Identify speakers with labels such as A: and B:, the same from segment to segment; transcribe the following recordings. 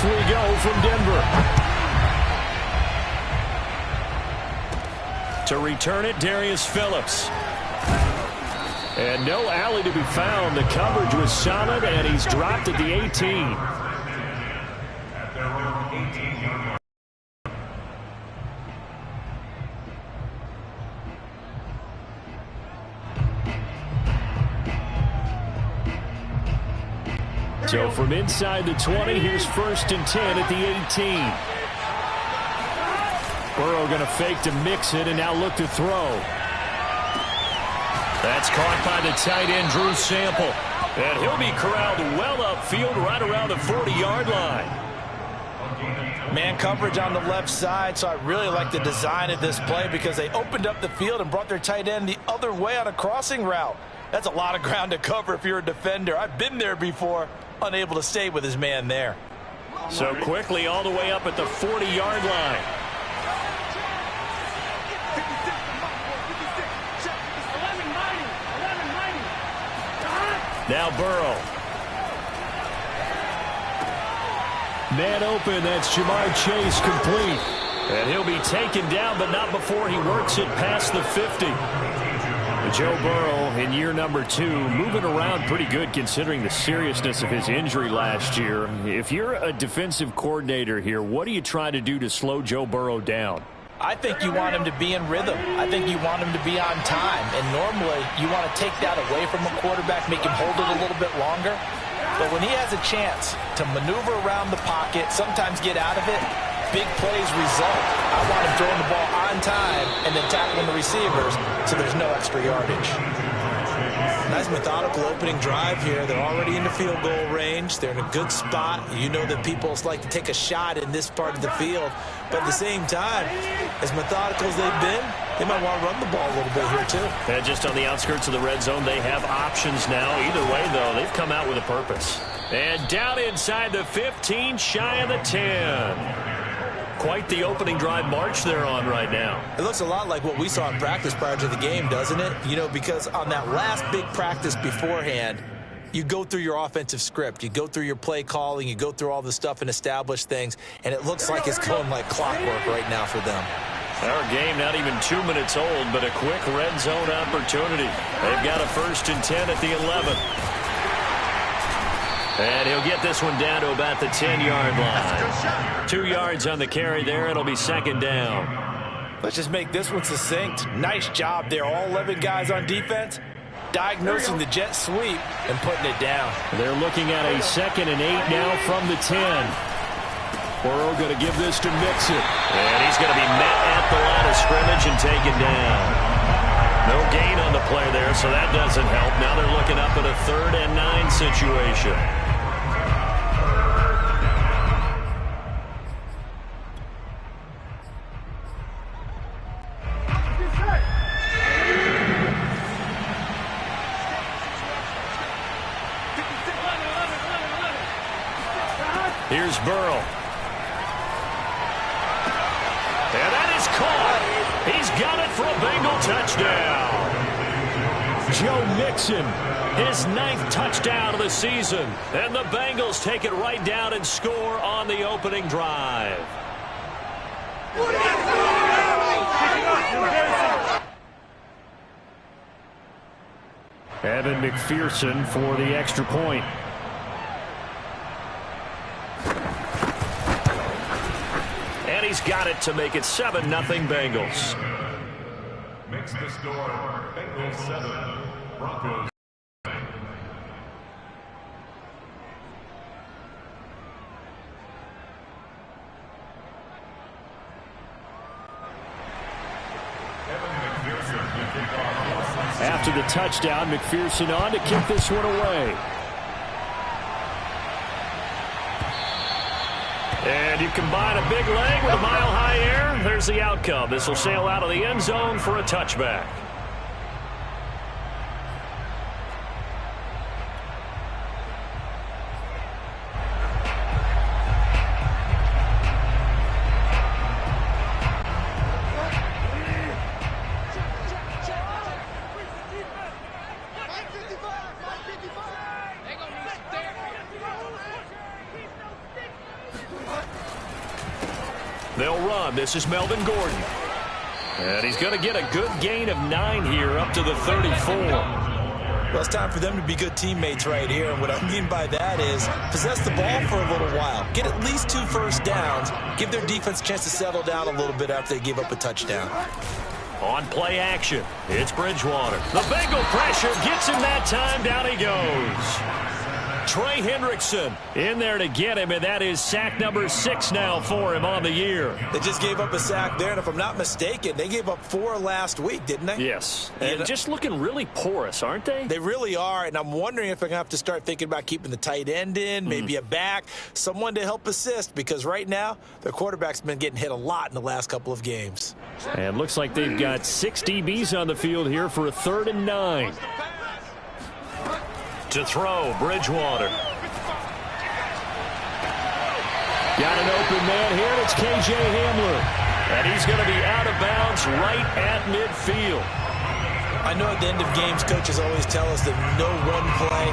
A: Off we go from Denver. To return it, Darius Phillips. And no alley to be found. The coverage was solid, and he's dropped at the 18. So from inside the 20, here's 1st and 10 at the 18. Burrow going to fake to mix it and now look to throw. That's caught by the tight end, Drew Sample. And he'll be corralled well upfield right around the 40-yard line.
B: Man coverage on the left side, so I really like the design of this play because they opened up the field and brought their tight end the other way on a crossing route. That's a lot of ground to cover if you're a defender. I've been there before, unable to stay with his man there.
A: So quickly all the way up at the 40-yard line. Now Burrow. Man open, that's Jamar Chase complete. And he'll be taken down, but not before he works it past the 50. Joe Burrow in year number 2, moving around pretty good considering the seriousness of his injury last year. If you're a defensive coordinator here, what do you try to do to slow Joe Burrow down?
B: I think you want him to be in rhythm. I think you want him to be on time. And normally you want to take that away from a quarterback, make him hold it a little bit longer. But when he has a chance to maneuver around the pocket, sometimes get out of it, big plays result. I want him throwing the ball on time and then tackling the receivers so there's no extra yardage.
C: Nice methodical opening drive here. They're already in the field goal range. They're in a good spot. You know that people like to take a shot in this part of the field. But at the same time, as methodical as they've been, they might want to run the ball a little bit here too.
A: And just on the outskirts of the red zone, they have options now. Either way, though, they've come out with a purpose. And down inside the 15, shy of the 10. Quite the opening drive march they're on right now.
C: It looks a lot like what we saw in practice prior to the game, doesn't it? You know, because on that last big practice beforehand, you go through your offensive script. You go through your play calling. You go through all the stuff and establish things. And it looks like it's going like clockwork right now for them.
A: Our game not even 2 minutes old, but a quick red zone opportunity. They've got a 1st and 10 at the 11. And he'll get this one down to about the 10-yard line. 2 yards on the carry there. It'll be 2nd down.
B: Let's just make this one succinct. Nice job there. All 11 guys on defense diagnosing the jet sweep and putting it down.
A: They're looking at a 2nd and 8 now from the 10. Burrow going to give this to Mixon. And he's going to be met at the line of scrimmage and taken down. No gain on the play there, so that doesn't help. Now they're looking up at a 3rd and 9 situation. Here's Burrow. And that is caught. He's got it for a Bengal touchdown. Joe Mixon, his 9th touchdown of the season. And the Bengals take it right down and score on the opening drive. Evan McPherson for the extra point. And he's got it to make it 7-0 Bengals.
D: Makes the score Bengals 7, Broncos.
A: After the touchdown, McPherson on to kick this one away. And you combine a big leg with a mile-high air. There's the outcome. This will sail out of the end zone for a touchback. They'll run. This is Melvin Gordon. And he's going to get a good gain of 9 here up to the 34.
C: Well, it's time for them to be good teammates right here. And what I mean by that is possess the ball for a little while. Get at least 2 first downs. Give their defense a chance to settle down a little bit after they give up a touchdown.
A: On play action, it's Bridgewater. The Bengal pressure gets him that time. Down he goes. Trey Hendrickson in there to get him, and that is sack number 6 now for him on the year.
C: They just gave up a sack there, and if I'm not mistaken, they gave up 4 last week, didn't they?
A: Yes, and just looking really porous, aren't they?
C: They really are, and I'm wondering if they're going to have to start thinking about keeping the tight end in, maybe a back, someone to help assist, because right now their quarterback's been getting hit a lot in the last couple of games.
A: And looks like they've got 6 DBs on the field here for a 3rd and 9. To throw, Bridgewater. Got an open man here. It's K.J. Hamler. And he's going to be out of bounds right at midfield.
C: I know at the end of games, coaches always tell us that no one play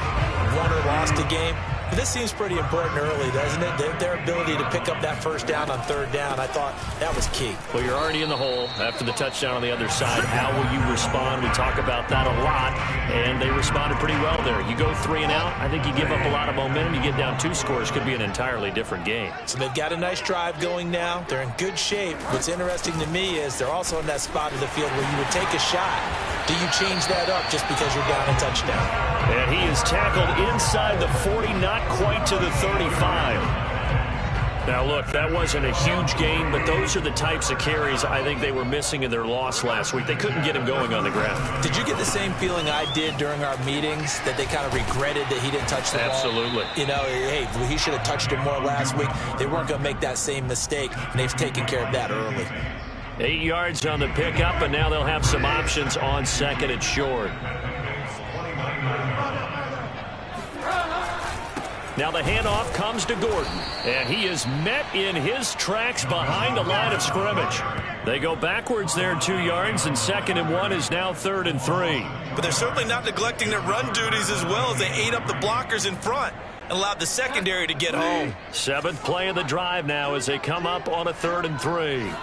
C: won or lost a game. But this seems pretty important early, doesn't it? Their ability to pick up that first down on 3rd down, I thought that was key.
A: Well, you're already in the hole after the touchdown on the other side. How will you respond? We talk about that a lot, and they responded pretty well there. You go 3 and out, I think you give up a lot of momentum. You get down 2 scores, could be an entirely different game.
C: So they've got a nice drive going now. They're in good shape. What's interesting to me is they're also in that spot of the field where you would take a shot. Do you change that up just because you're down a touchdown?
A: And he is tackled inside the 40, not quite to the 35. Now, look, that wasn't a huge gain, but those are the types of carries I think they were missing in their loss last week. They couldn't get him going on the ground.
C: Did you get the same feeling I did during our meetings, that they kind of regretted that he didn't touch the ball?
A: Absolutely.
C: You know, hey, he should have touched it more last week. They weren't going to make that same mistake, and they've taken care of that early.
A: 8 yards on the pickup, and now they'll have some options on 2nd and short. Now the handoff comes to Gordon, and he is met in his tracks behind the line of scrimmage. They go backwards there 2 yards, and 2nd and 1 is now 3rd and 3.
C: But they're certainly not neglecting their run duties as well, as they ate up the blockers in front and allowed the secondary to get home.
A: 7th play of the drive now as they come up on a 3rd and 3.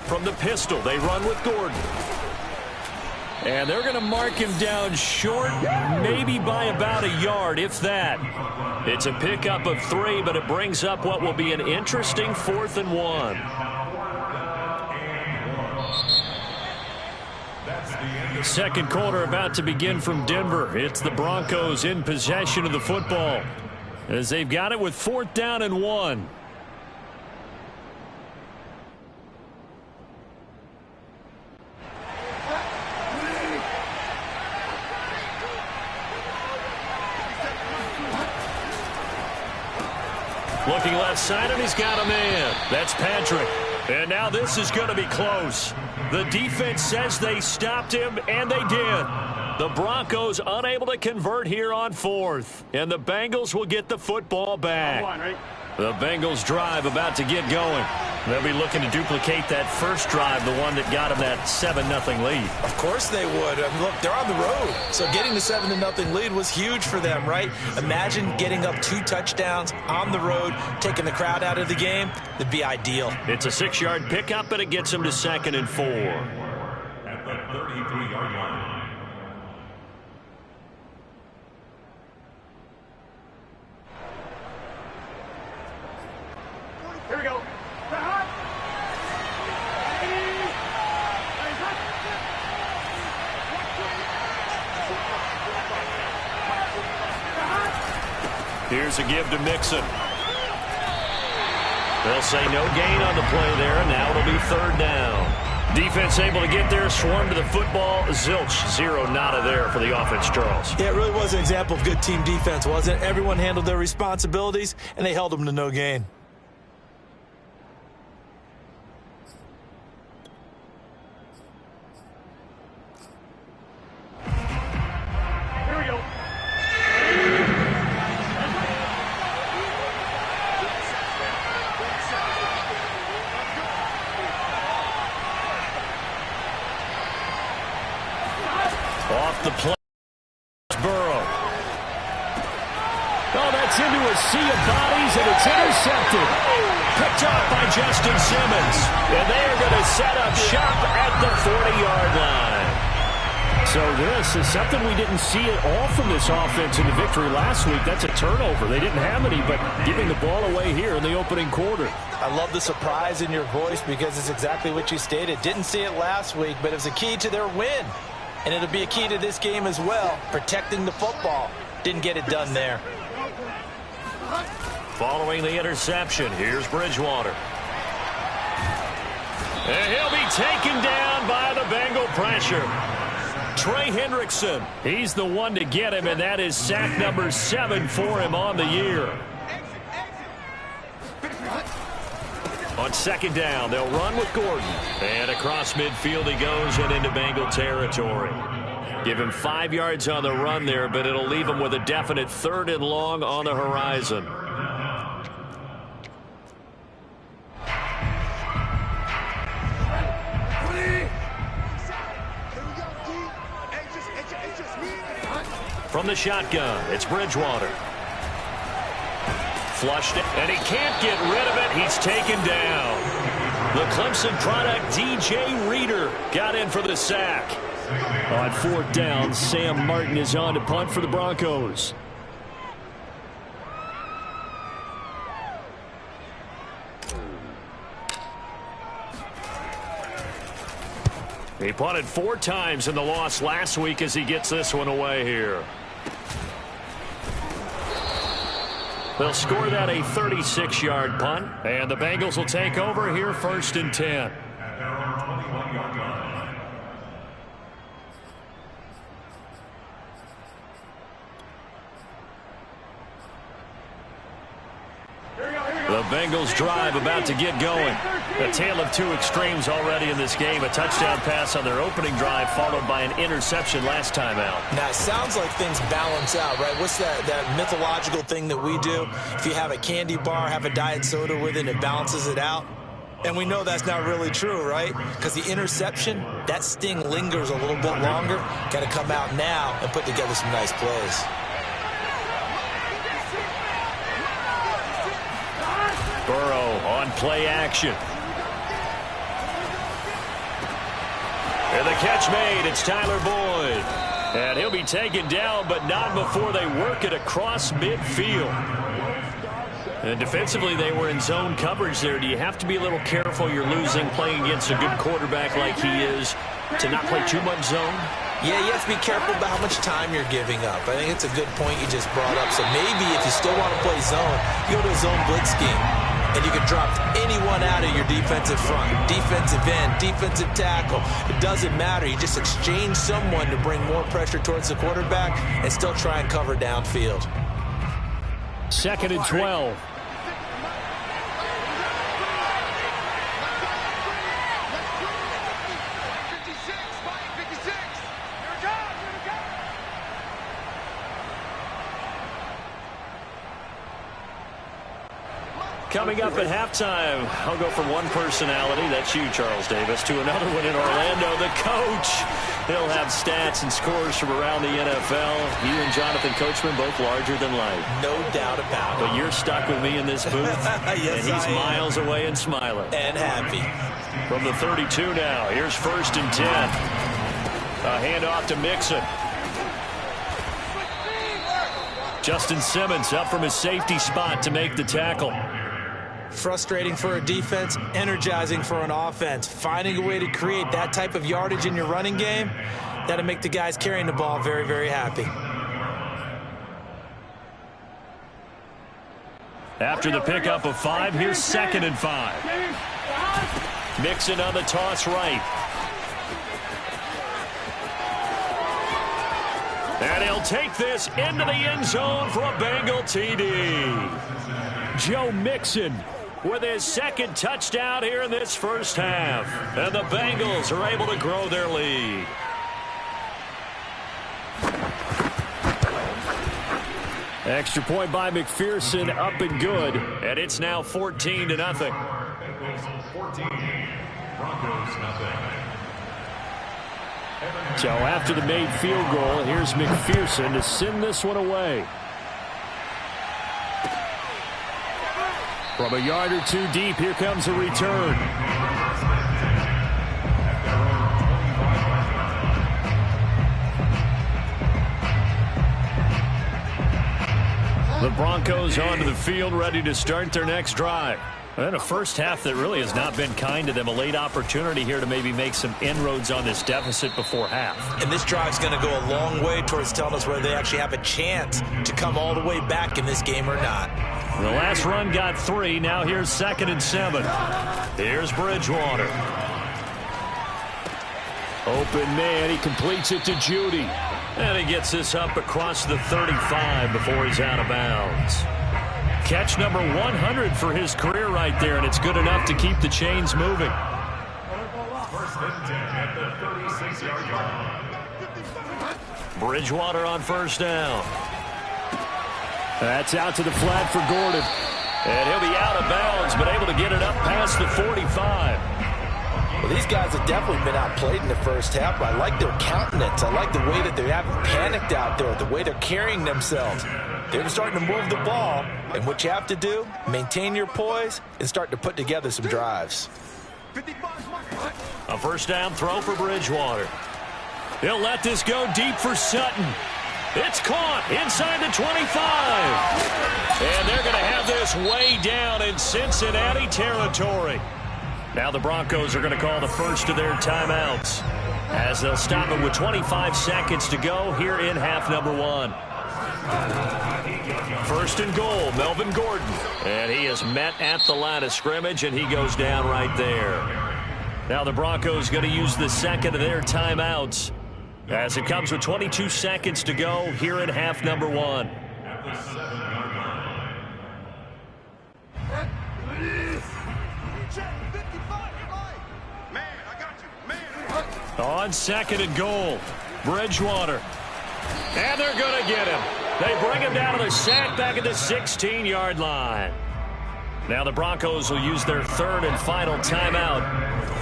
A: From the pistol, they run with Gordon. And they're going to mark him down short, maybe by about a yard, if that. It's a pickup of 3, but it brings up what will be an interesting 4th and 1. Second quarter about to begin from Denver. It's the Broncos in possession of the football, as they've got it with 4th down and 1. Looking left side, and he's got a man. That's Patrick. And now this is going to be close. The defense says they stopped him, and they did. The Broncos unable to convert here on 4th. And the Bengals will get the football back. The Bengals drive about to get going. They'll be looking to duplicate that first drive, the one that got them that 7-0 lead.
C: Of course they would. I mean, look, they're on the road. So getting the 7-0 lead was huge for them, right? Imagine getting up 2 touchdowns on the road, taking the crowd out of the game. That'd be ideal.
A: It's a 6-yard pickup, and it gets them to 2nd and 4.
D: At the 33-yard line.
E: Here we go.
A: Here's a give to Mixon. They'll say no gain on the play there, and now it'll be 3rd down. Defense able to get there, swarm to the football. Zilch, 0 nada there for the offense, Charles.
C: Yeah, it really was an example of good team defense, wasn't it? Everyone handled their responsibilities, and they held them to no gain.
A: Off the play, Burrow. Oh, that's into a sea of bodies, and it's intercepted. Picked off by Justin Simmons. And they are going to set up shop at the 40-yard line. So this is something we didn't see at all from this offense in the victory last week. That's a turnover. They didn't have any, but giving the ball away here in the opening quarter.
B: I love the surprise in your voice because it's exactly what you stated. Didn't see it last week, but it was a key to their win. And it'll be a key to this game as well, protecting the football. Didn't get it done there.
A: Following the interception, here's Bridgewater. And he'll be taken down by the Bengal pressure. Trey Hendrickson, he's the one to get him, and that is sack number 7 for him on the year. On second down, they'll run with Gordon. And across midfield he goes and into Bengal territory. Give him 5 yards on the run there, but it'll leave him with a definite 3rd and long on the horizon. From the shotgun, it's Bridgewater. Flushed it, and he can't get rid of it. He's taken down. The Clemson product, DJ Reader, got in for the sack. On 4th down, Sam Martin is on to punt for the Broncos. He punted 4 times in the loss last week as he gets this one away here. They'll score that a 36-yard punt, and the Bengals will take over here 1st and 10. The Bengals drive about to get going. A tale of 2 extremes already in this game. A touchdown pass on their opening drive followed by an interception last time out.
B: Now, it sounds like things balance out, right? What's that mythological thing that we do? If you have a candy bar, have a diet soda with it, it balances it out. And we know that's not really true, right? Because the interception, that sting lingers a little bit longer. Got to come out now and put together some nice plays.
A: Burrow on play action. And the catch made. It's Tyler Boyd. And he'll be taken down, but not before they work it across midfield. And defensively, they were in zone coverage there. Do you have to be a little careful? You're losing playing against a good quarterback like he is to not play too much zone?
B: Yeah, you have to be careful about how much time you're giving up. I think it's a good point you just brought up. So maybe if you still want to play zone, you go to a zone blitz scheme. And you can drop anyone out of your defensive front. Defensive end, defensive tackle. It doesn't matter. You just exchange someone to bring more pressure towards the quarterback and still try and cover downfield.
A: 2nd and 12. Coming up at halftime, I'll go from one personality, that's you, Charles Davis, to another one in Orlando, the coach. He'll have stats and scores from around the NFL. You and Jonathan Coachman, both larger than life.
B: No doubt about it.
A: But you're stuck with me in this booth,
B: yes,
A: and he's miles away and smiling.
B: And happy.
A: From the 32 now, here's 1st and 10. A handoff to Mixon. Justin Simmons up from his safety spot to make the tackle.
B: Frustrating for a defense, energizing for an offense. Finding a way to create that type of yardage in your running game, that'll make the guys carrying the ball very, very happy.
A: After the pickup of 5, here's 2nd and 5. Mixon on the toss right. And he'll take this into the end zone for a Bengal TD. Joe Mixon with his 2nd touchdown here in this first half. And the Bengals are able to grow their lead. Extra point by McPherson, up and good. And it's now 14-0.
D: Bengals 14, Broncos nothing.
A: So after the made field goal, here's McPherson to send this one away. From a yard or two deep, here comes a return. The Broncos onto the field, ready to start their next drive. And a first half that really has not been kind to them. A late opportunity here to maybe make some inroads on this deficit before half.
C: And this drive's going to go a long way towards telling us whether they actually have a chance to come all the way back in this game or not.
A: The last run got 3. Now here's 2nd and 7. Here's Bridgewater. Open man. He completes it to Judy. And he gets this up across the 35 before he's out of bounds. Catch number 100 for his career right there, and it's good enough to keep the chains moving.
D: First and 10 at the 36-yard line.
A: Bridgewater on first down. That's out to the flat for Gordon. And he'll be out of bounds, but able to get it up past the 45.
B: Well, these guys have definitely been outplayed in the first half, but I like their countenance. I like the way that they haven't panicked out there, the way they're carrying themselves. They're starting to move the ball, and what you have to do, maintain your poise and start to put together some drives.
A: A first down throw for Bridgewater. He'll let this go deep for Sutton. It's caught inside the 25. And they're going to have this way down in Cincinnati territory. Now the Broncos are going to call the first of their timeouts as they'll stop it with 25 seconds to go here in half number 1. First and goal, Melvin Gordon. And he is met at the line of scrimmage, and he goes down right there. Now the Broncos going to use the second of their timeouts as it comes with 22 seconds to go here in half number 1. On 2nd and goal, Bridgewater. And they're going to get him. They bring him down to the sack back at the 16-yard line. Now the Broncos will use their third and final timeout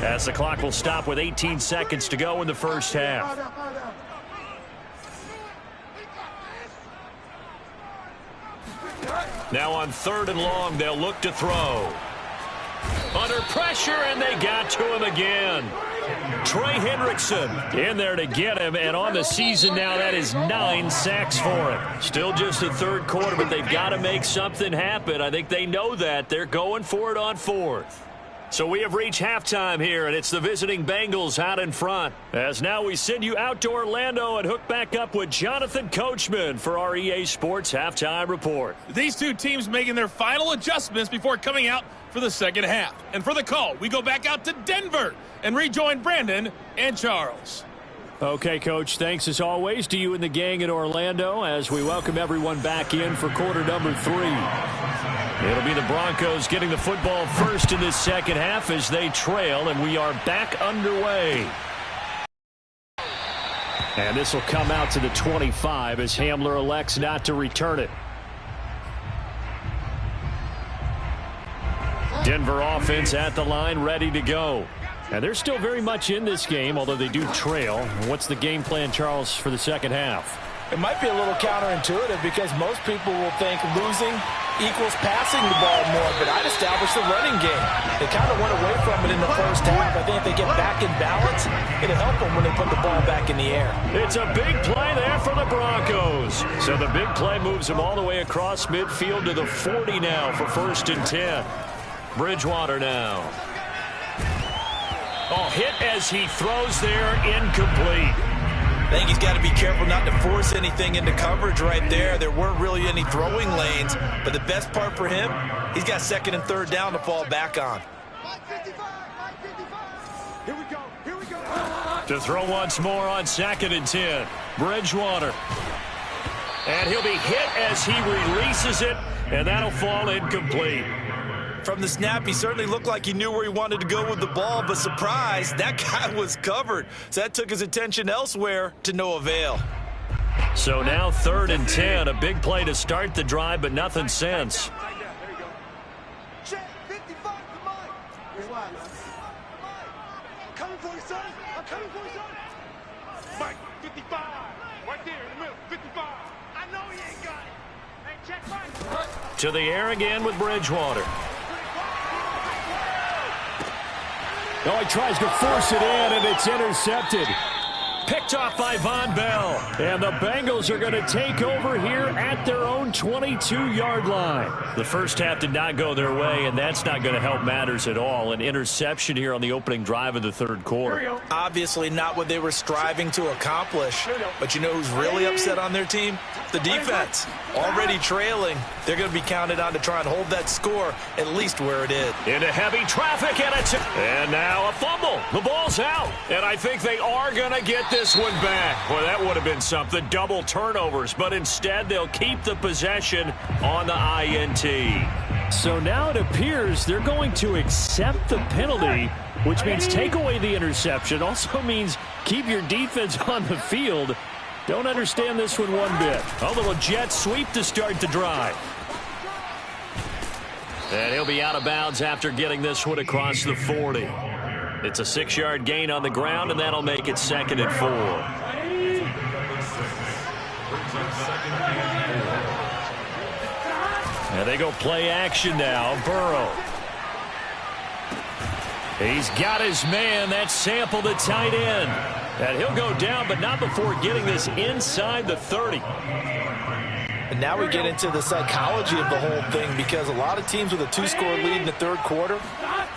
A: as the clock will stop with 18 seconds to go in the first half. Now on 3rd and long, they'll look to throw. Under pressure, and they got to him again. Trey Hendrickson in there to get him, and on the season now, that is 9 sacks for him. Still just the third quarter, but they've got to make something happen. I think they know that. They're going for it on 4th. So we have reached halftime here, and it's the visiting Bengals out in front. As now we send you out to Orlando and hook back up with Jonathan Coachman for our EA Sports Halftime Report.
E: These two teams making their final adjustments before coming out for the second half. And for the call, we go back out to Denver and rejoin Brandon and Charles.
A: Okay, Coach, thanks as always to you and the gang in Orlando as we welcome everyone back in for quarter number 3. It'll be the Broncos getting the football first in this second half as they trail, and we are back underway. And this will come out to the 25 as Hamler elects not to return it. Denver offense at the line, ready to go. And they're still very much in this game, although they do trail. What's the game plan, Charles, for the second half?
B: It might be a little counterintuitive because most people will think losing equals passing the ball more, but I'd establish the running game. They kind of went away from it in the first half. I think if they get back in balance, it'll help them when they put the ball back in the air.
A: It's a big play there for the Broncos. So the big play moves them all the way across midfield to the 40 now for 1st and 10. Bridgewater now. Oh, hit as he throws there, incomplete.
C: I think he's got to be careful not to force anything into coverage right there. There weren't really any throwing lanes, but the best part for him, he's got 2nd and 3rd down to fall back on.
E: Here we go. Here we go.
A: To throw once more on 2nd and 10. Bridgewater. And he'll be hit as he releases it, and that'll fall incomplete.
C: From the snap, he certainly looked like he knew where he wanted to go with the ball, but surprise, that guy was covered. So that took his attention elsewhere to no avail.
A: So now 3rd and 10, a big play to start the drive, but nothing since.
F: Check, 55 to Mike. I'm coming for you, son. I'm coming for you, son. Mike, 55. Right there in the middle, 55. I know he ain't got it. Hey, check Mike.
A: To the air again with Bridgewater. Oh, he tries to force it in, and it's intercepted. Picked off by Von Bell. And the Bengals are going to take over here at their own 22-yard line. The first half did not go their way, and that's not going to help matters at all. An interception here on the opening drive of the third quarter.
B: Obviously not what they were striving to accomplish. But you know who's really upset on their team? The defense. Already trailing. They're going to be counted on to try and hold that score at least where it is.
A: Into heavy traffic, and now a fumble. The ball's out. And I think they are going to get this one back. Well, that would have been something. Double turnovers. But instead, they'll keep the possession on the INT. So now it appears they're going to accept the penalty, which means take away the interception. Also means keep your defense on the field. Don't understand this one bit. A little jet sweep to start the drive. And he'll be out of bounds after getting this one across the 40. It's a 6-yard gain on the ground, and that'll make it 2nd and 4. And they go play action now. Burrow. He's got his man. That's Sample, the tight end. And he'll go down, but not before getting this inside the 30.
B: And now we get into the psychology of the whole thing, because a lot of teams with a 2-score lead in the third quarter,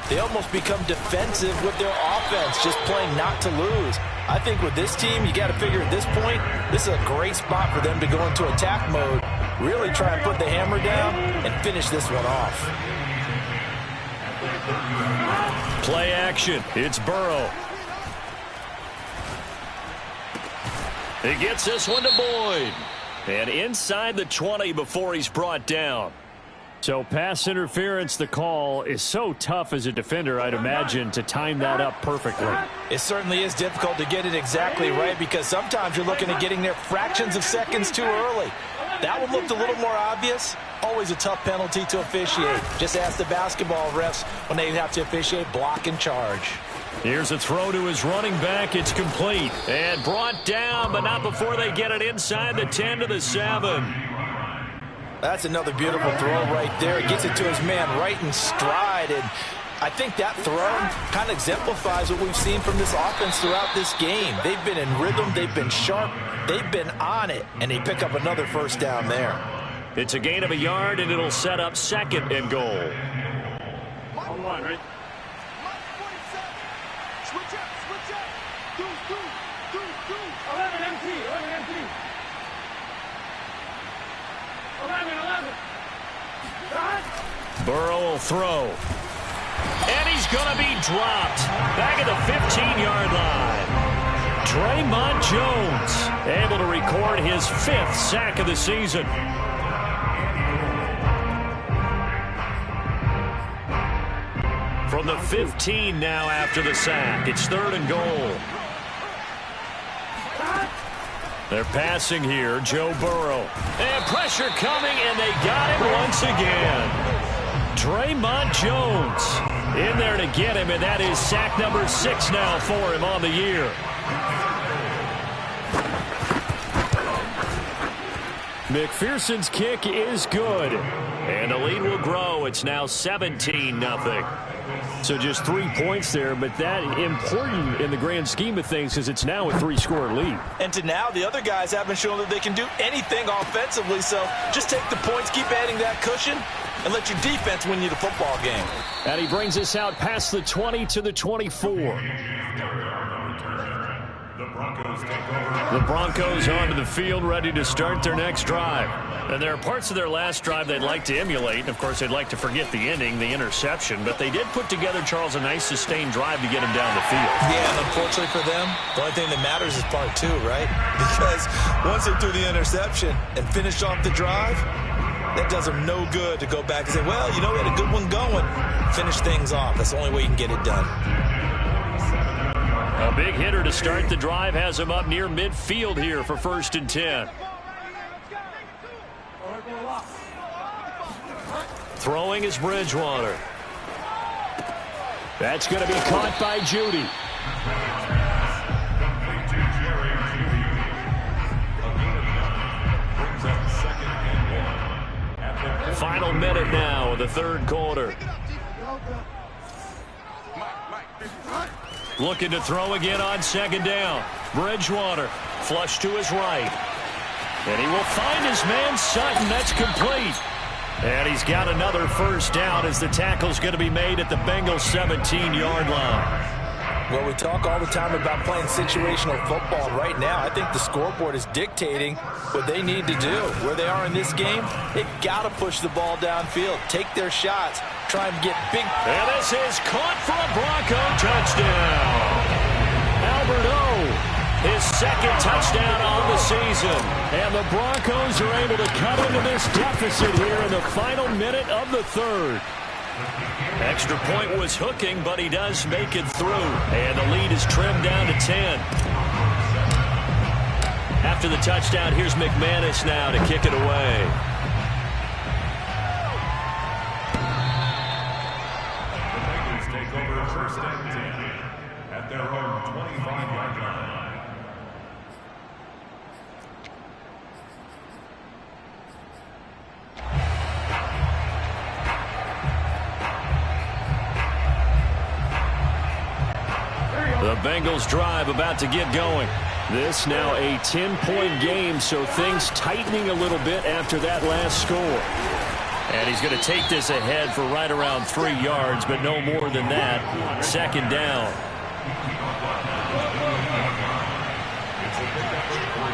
B: they almost become defensive with their offense, just playing not to lose. I think with this team, you got to figure at this point, this is a great spot for them to go into attack mode, really try and put the hammer down and finish this one off.
A: Play action. It's Burrow. He gets this one to Boyd. And inside the 20 before he's brought down. So pass interference, the call is so tough as a defender, I'd imagine, to time that up perfectly.
B: It certainly is difficult to get it exactly right, because sometimes you're looking at getting there fractions of seconds too early. That one looked a little more obvious. Always a tough penalty to officiate. Just ask the basketball refs when they have to officiate block and charge.
A: Here's a throw to his running back. It's complete. And brought down, but not before they get it inside the 10 to the 7.
B: That's another beautiful throw right there. He gets it to his man right in stride. And I think that throw kind of exemplifies what we've seen from this offense throughout this game. They've been in rhythm. They've been sharp. They've been on it. And they pick up another first down there.
A: It's a gain of a yard, and it'll set up 2nd and goal.
F: One, right? Switch up, switch up. Do. 11 MT. 11.
A: Burrow will throw. And he's going to be dropped. Back at the 15-yard line. Draymond Jones able to record his 5th sack of the season. From the 15 now after the sack. It's 3rd and goal. They're passing here. Joe Burrow. And pressure coming, and they got him once again. Draymond Jones in there to get him, and that is sack number 6 now for him on the year. McPherson's kick is good. And the lead will grow. It's now 17-0. So just 3 points there, but that important in the grand scheme of things because it's now a 3-score lead.
B: And to now, the other guys haven't shown that they can do anything offensively, so just take the points, keep adding that cushion, and let your defense win you the football game.
A: And he brings us out past the 20 to the 24. The Broncos onto the field, ready to start their next drive. And there are parts of their last drive they'd like to emulate. And of course, they'd like to forget the ending, the interception. But they did put together, Charles, a nice sustained drive to get him down the field.
B: Yeah, and unfortunately for them, the only thing that matters is part 2, right? Because once they threw the interception and finished off the drive, that does them no good to go back and say, well, you know, we had a good one going. Finish things off. That's the only way you can get it done.
A: A big hitter to start the drive has him up near midfield here for 1st and 10. Throwing is Bridgewater. That's going to be caught by Judy. Final minute now of the third quarter.
F: Mike, 55.
A: Looking to throw again on second down. Bridgewater flush to his right. And he will find his man Sutton. That's complete. And he's got another first down as the tackle's going to be made at the Bengals 17-yard line.
B: Well, we talk all the time about playing situational football. Right now, I think the scoreboard is dictating what they need to do. Where they are in this game, they've got to push the ball downfield, take their shots, try and get big.
A: And this is caught for a Bronco touchdown. Albert O, his second touchdown on the season. And the Broncos are able to cut into this deficit here in the final minute of the third. Extra point was hooking, but he does make it through. And the lead is trimmed down to 10. After the touchdown, here's McManus now to kick it away.
D: The Bengals take over first and 10 at their own 25-yard line.
A: The Bengals drive about to get going. This now a 10-point game, so things tightening a little bit after that last score. And he's going to take this ahead for right around 3 yards, but no more than that. Second down.
D: It's a big effort for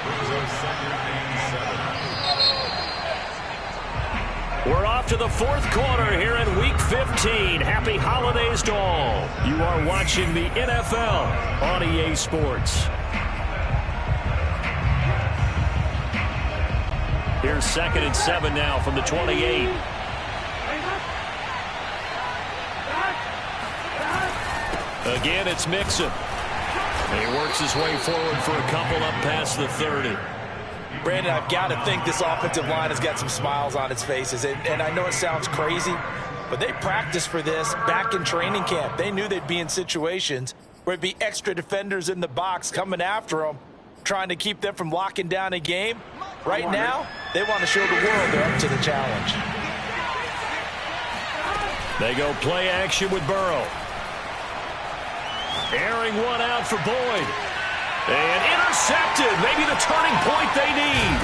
D: brings us second and 7.
A: We're off to the fourth quarter here in Week 15. Happy holidays to all. You are watching the NFL on EA Sports. Here's second and 7 now from the 28. Again, it's Mixon. And he works his way forward for a couple up past the 30.
B: Brandon, I've got to think this offensive line has got some smiles on its faces. And I know it sounds crazy, but they practiced for this back in training camp. They knew they'd be in situations where it'd be extra defenders in the box coming after them, trying to keep them from locking down a game. Right now, they want to show the world they're up to the challenge.
A: They go play action with Burrow. Airing one out for Boyd. And intercepted. Maybe the turning point they need.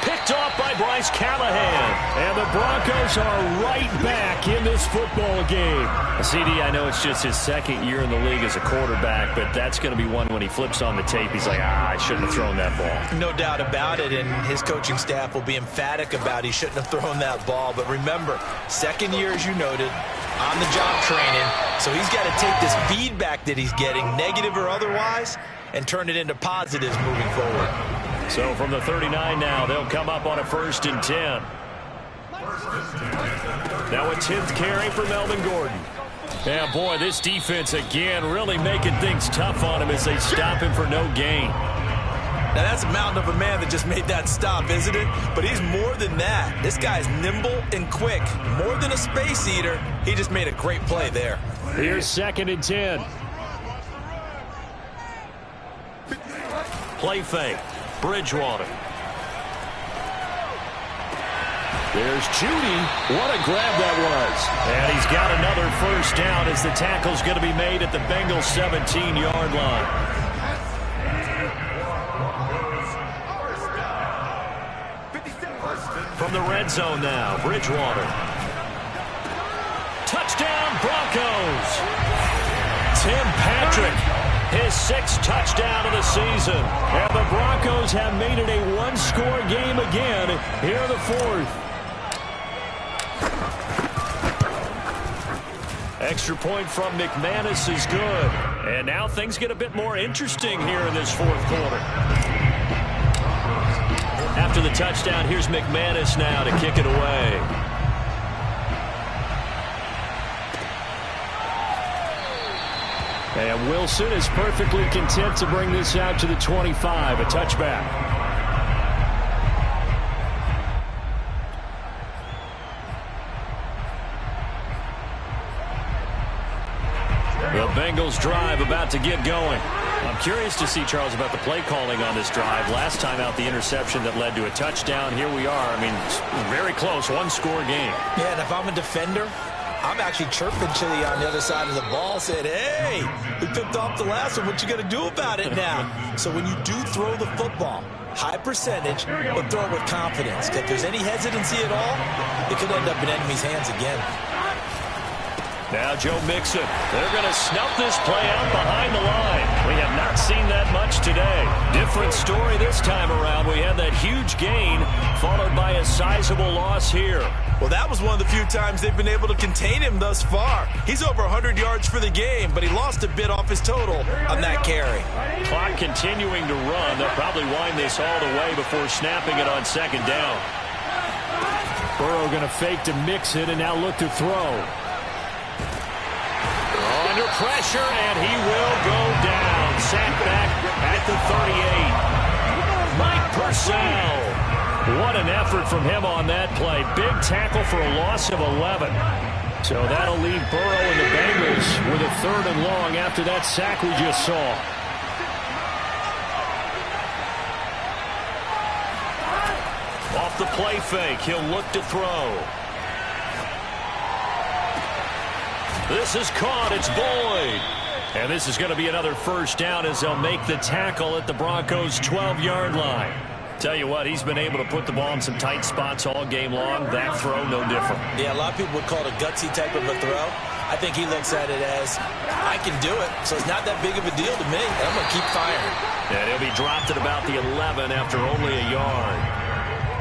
A: Picked off by Bryce Callahan. And the Broncos are right back in this football game. CD, I know it's just his second year in the league as a quarterback, but that's going to be one when he flips on the tape. He's like, I shouldn't have thrown that ball.
B: No doubt about it, and his coaching staff will be emphatic about he shouldn't have thrown that ball. But remember, second year, as you noted, on-the-job training. So he's got to take this feedback that he's getting, negative or otherwise, and turn it into positives moving forward.
A: So from the 39 now, they'll come up on a 1st and 10. Now a 10th carry for Melvin Gordon. Yeah, boy, this defense again really making things tough on him as they stop him for no gain.
B: Now that's a mountain of a man that just made that stop, isn't it? But he's more than that. This guy's nimble and quick. More than a space eater. He just made a great play there.
A: Here's 2nd and 10. Play fake. Bridgewater. There's Judy. What a grab that was. And he's got another first down as the tackle's going to be made at the Bengals 17-yard line. From the red zone now, Bridgewater. Touchdown, Broncos. Tim Patrick. His 6th touchdown of the season. And the Broncos have made it a one-score game again here in the 4th. Extra point from McManus is good. And now things get a bit more interesting here in this 4th quarter. After the touchdown, here's McManus now to kick it away. And Wilson is perfectly content to bring this out to the 25, a touchback. The Bengals drive about to get going. I'm curious to see, Charles, about the play calling on this drive. Last time out, the interception that led to a touchdown. Here we are. I mean, very close, one-score game.
B: Yeah, and if I'm a defender,
C: I'm actually chirping Chili on the other side of the ball, saying, hey, we picked off the last one. What you going to do about it now? So when you do throw the football, high percentage, but throw it with confidence. If there's any hesitancy at all, it could end up in enemy's hands again.
A: Now Joe Mixon. They're going to snuff this play out behind the line. We have not seen that much today. Different story this time around. We had that huge gain followed by a sizable loss here.
C: Well, that was one of the few times they've been able to contain him thus far. He's over 100 yards for the game, but he lost a bit off his total on that carry.
A: Clock continuing to run. They'll probably wind this all the way before snapping it on second down. Burrow going to fake to mix it and now look to throw. Under pressure, and he will go down. Sacked back at the 38. Mike Purcell. What an effort from him on that play. Big tackle for a loss of 11. So that'll leave Burrow and the Bengals with a 3rd and long after that sack we just saw. Off the play fake, he'll look to throw. This is caught. It's Boyd. And this is going to be another first down as they'll make the tackle at the Broncos' 12-yard line. Tell you what, he's been able to put the ball in some tight spots all game long. That throw, no different.
C: Yeah, a lot of people would call it a gutsy type of a throw. I think he looks at it as, I can do it, so it's not that big of a deal to me. I'm going to keep firing.
A: And he'll be dropped at about the 11 after only a yard.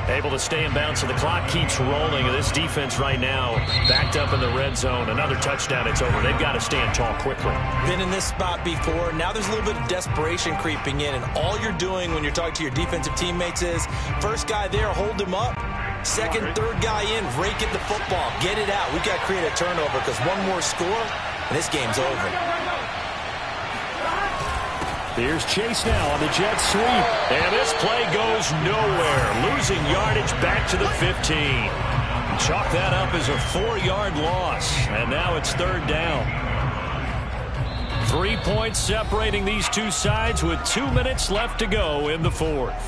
A: Able to stay in bounds, so the clock keeps rolling. This defense right now backed up in the red zone. Another touchdown, it's over. They've got to stand tall quickly.
C: Been in this spot before. Now there's a little bit of desperation creeping in, and all you're doing when you're talking to your defensive teammates is, first guy there, hold him up. Second, third guy in, rake at the football. Get it out. We've got to create a turnover because one more score, and this game's over.
A: Here's Chase now on the jet sweep. And this play goes nowhere. Losing yardage back to the 15. Chalk that up as a 4-yard loss. And now it's 3rd down. 3 points separating these two sides with 2 minutes left to go in the 4th.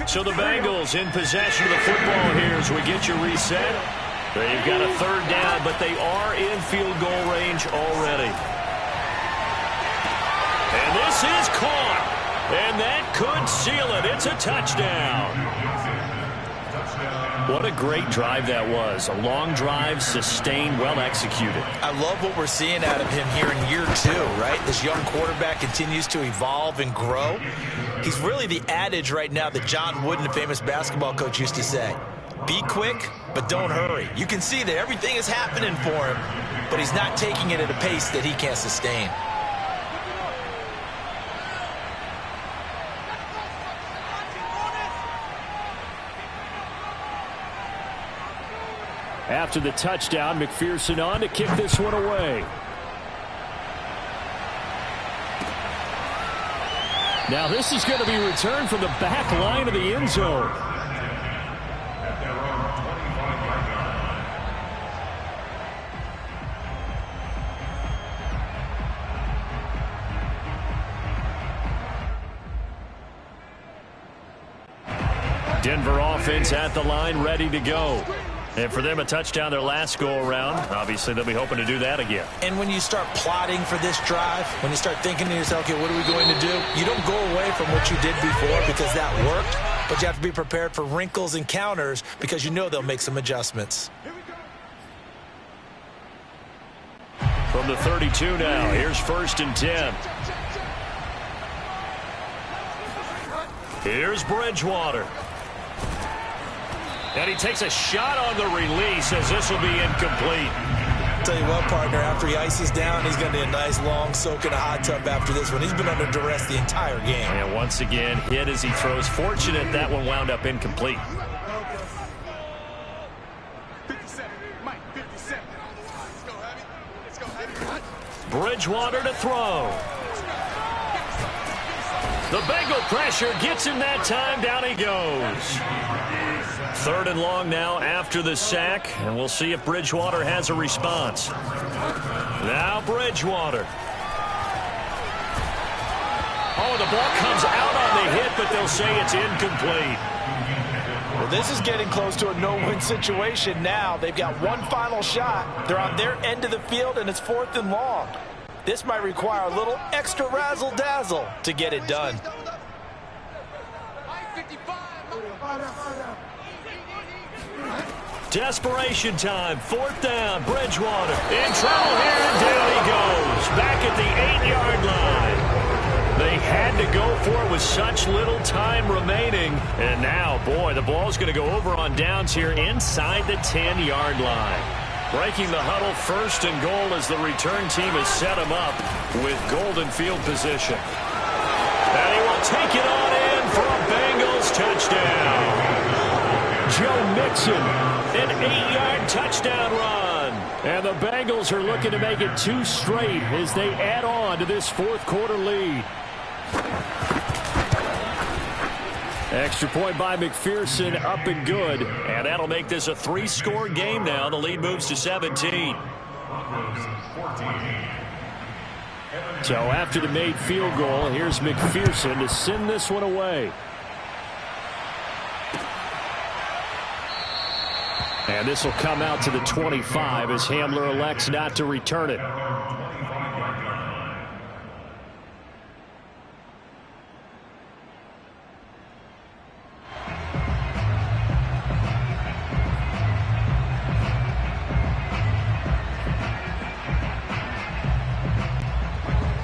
A: So the Bengals in possession of the football here as we get you reset. They've got a 3rd down, but they are in field goal range already. And this is caught. And that could seal it. It's a touchdown. What a great drive that was. A long drive, sustained, well executed. I
B: love what we're seeing out of him here in year 2, right? This young quarterback continues to evolve and grow. He's really the adage right now that John Wooden, the famous basketball coach, used to say. Be quick, but don't hurry. You can see that everything is happening for him, but he's not taking it at a pace that he can't sustain.
A: After the touchdown, McPherson on to kick this one away. Now this is going to be returned from the back line of the end zone. Denver offense at the line, ready to go. And for them, a touchdown their last go-around. Obviously, they'll be hoping to do that again.
B: And when you start plotting for this drive, when you start thinking to yourself, okay, what are we going to do? You don't go away from what you did before because that worked, but you have to be prepared for wrinkles and counters because you know they'll make some adjustments.
A: From the 32 now, here's 1st and 10. Here's Bridgewater. And he takes a shot on the release as this will be incomplete.
C: Tell you what, partner, after he ices down, he's going to need a nice long soak in a hot tub after this one. He's been under duress the entire game.
A: And once again, hit as he throws. Fortunate that one wound up incomplete.
F: 57. Mike, 57. Let's go, Abby. Let's go, Abby.
A: Bridgewater to throw. The Bengal pressure gets him that time. Down he goes. 3rd and long now after the sack, and we'll see if Bridgewater has a response. Now Bridgewater. Oh, the ball comes out on the hit, but they'll say it's incomplete.
B: Well, this is getting close to a no-win situation now. They've got one final shot. They're on their end of the field, and it's 4th and long. This might require a little extra razzle-dazzle to get it done.
A: Desperation time, 4th down, Bridgewater in trouble here, and down he goes, back at the 8-yard line. They had to go for it with such little time remaining, and now, boy, the ball's going to go over on downs here inside the 10-yard line. Breaking the huddle, 1st and goal as the return team has set him up with golden field position. And he will take it on in for a Bengals touchdown. Joe Mixon, an 8-yard touchdown run. And the Bengals are looking to make it 2 straight as they add on to this 4th quarter lead. Extra point by McPherson, up and good. And that'll make this a 3-score game now. The lead moves to 17. So after the made field goal, here's McPherson to send this one away. And this will come out to the 25 as Hamler elects not to return it.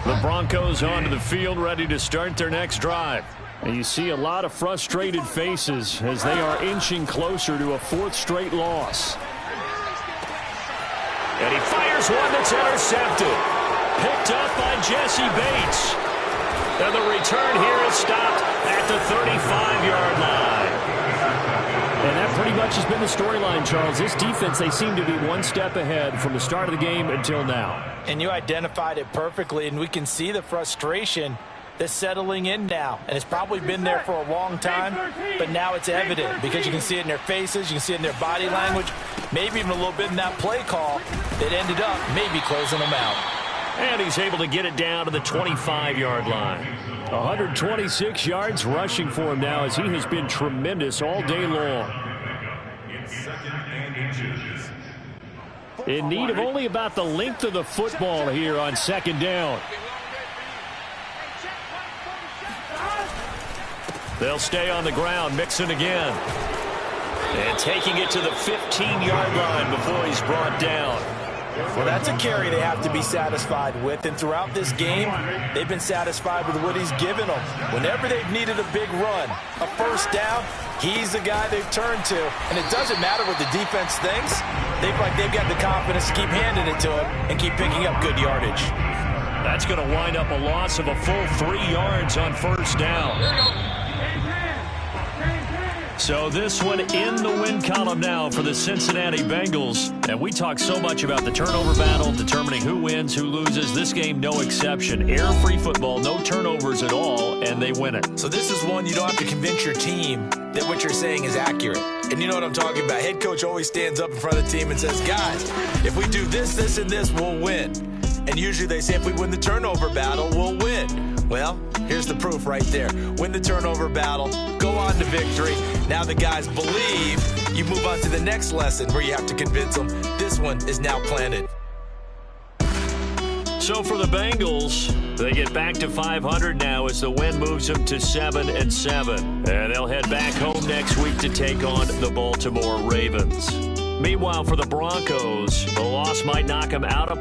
A: The Broncos onto the field, ready to start their next drive. And you see a lot of frustrated faces as they are inching closer to a 4th straight loss. And he fires one that's intercepted. Picked up by Jesse Bates. And the return here is stopped at the 35-yard line. And that pretty much has been the storyline, Charles. This defense, they seem to be one step ahead from the start of the game until now.
B: And you identified it perfectly, and we can see the frustration that's settling in now. And it's probably been there for a long time, but now it's evident because you can see it in their faces, you can see it in their body language, maybe even a little bit in that play call that ended up maybe closing them out.
A: And he's able to get it down to the 25-yard line. 126 yards rushing for him now as he has been tremendous all day long. In need of only about the length of the football here on 2nd down. They'll stay on the ground. Mixon again. And taking it to the 15-yard line before he's brought down.
B: Well, that's a carry they have to be satisfied with. And throughout this game, they've been satisfied with what he's given them. Whenever they've needed a big run, a 1st down, he's the guy they've turned to. And it doesn't matter what the defense thinks. They've got the confidence to keep handing it to him and keep picking up good yardage.
A: That's going to wind up a loss of a full 3 yards on 1st down. So this one in the win column now for the Cincinnati Bengals. And we talk so much about the turnover battle, determining who wins, who loses. This game, no exception. Error-free football, no turnovers at all, and they win it.
B: So this is one you don't have to convince your team that what you're saying is accurate. And you know what I'm talking about. Head coach always stands up in front of the team and says, guys, if we do this, this, and this, we'll win. And usually they say if we win the turnover battle, we'll win. Well, here's the proof right there. Win the turnover battle, go on to victory. Now the guys believe. You move on to the next lesson where you have to convince them this one is now planted.
A: So for the Bengals, they get back to 500 now as the win moves them to 7-7. And they'll head back home next week to take on the Baltimore Ravens. Meanwhile, for the Broncos, the loss might knock them out of